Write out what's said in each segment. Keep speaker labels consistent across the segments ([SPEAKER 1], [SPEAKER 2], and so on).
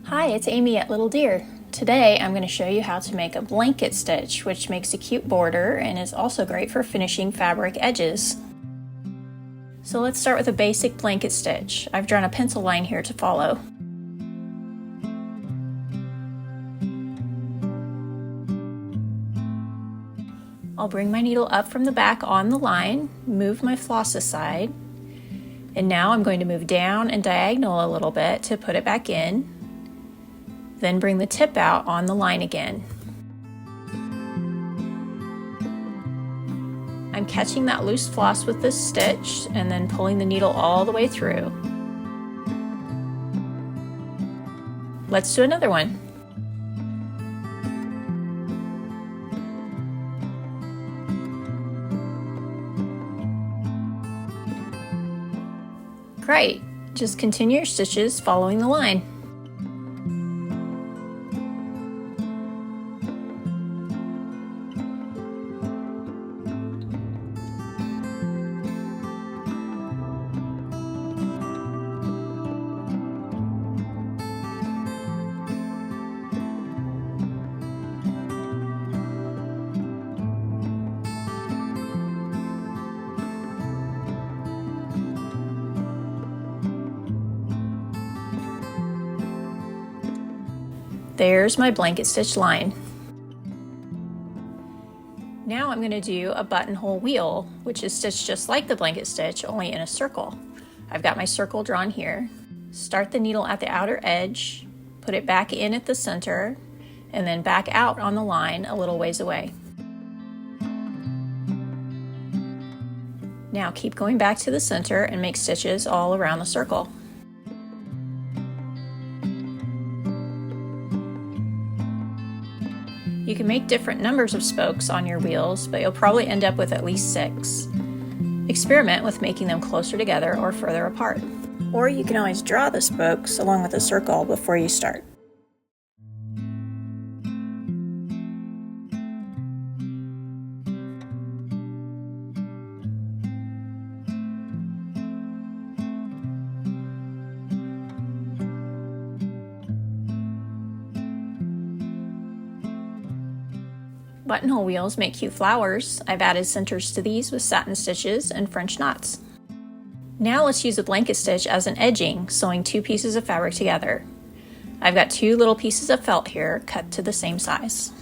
[SPEAKER 1] Hi, it's Amy at Little Deer. Today I'm going to show you how to make a blanket stitch, which makes a cute border and is also great for finishing fabric edges. So let's start with a basic blanket stitch. I've drawn a pencil line here to follow. I'll bring my needle up from the back on the line, move my floss aside, and now I'm going to move down and diagonal a little bit to put it back in. Then bring the tip out on the line again. I'm catching that loose floss with this stitch and then pulling the needle all the way through. Let's do another one. Great! Just continue your stitches following the line. There's my blanket stitch line. Now I'm going to do a buttonhole wheel, which is stitched just like the blanket stitch, only in a circle. I've got my circle drawn here. Start the needle at the outer edge, put it back in at the center, and then back out on the line a little ways away. Now keep going back to the center and make stitches all around the circle. You can make different numbers of spokes on your wheels, but you'll probably end up with at least 6. Experiment with making them closer together or further apart. Or you can always draw the spokes along with a circle before you start. Buttonhole wheels make cute flowers. I've added centers to these with satin stitches and French knots. Now let's use a blanket stitch as an edging, sewing 2 pieces of fabric together. I've got 2 little pieces of felt here, cut to the same size.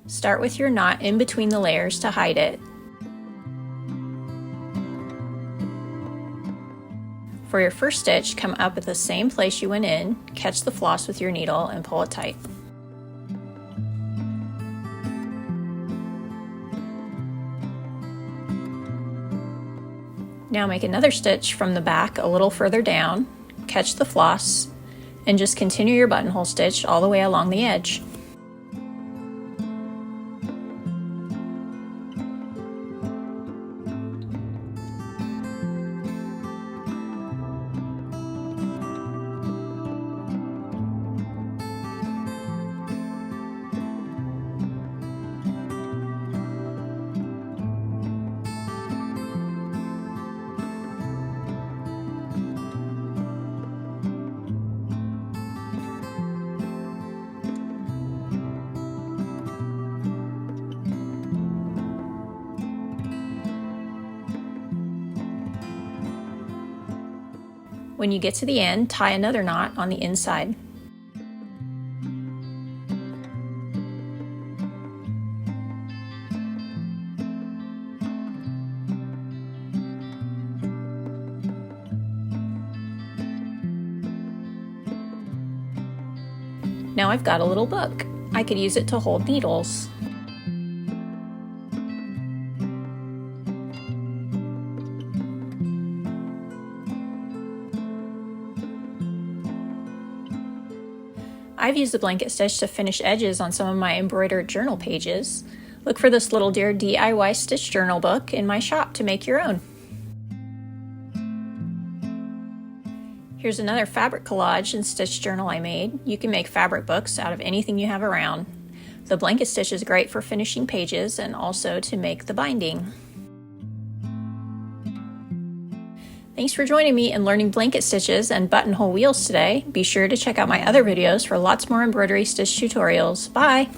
[SPEAKER 1] Start with your knot in between the layers to hide it. For your first stitch, come up at the same place you went in, catch the floss with your needle and pull it tight. Now make another stitch from the back a little further down, catch the floss, and just continue your buttonhole stitch all the way along the edge. When you get to the end, tie another knot on the inside. Now I've got a little book. I could use it to hold needles. I've used the blanket stitch to finish edges on some of my embroidered journal pages. Look for this Little Deer DIY stitch journal book in my shop to make your own. Here's another fabric collage and stitch journal I made. You can make fabric books out of anything you have around. The blanket stitch is great for finishing pages and also to make the binding. Thank Thanks for joining me in learning blanket stitches and buttonhole wheels today. Be sure to check out my other videos for lots more embroidery stitch tutorials. Bye!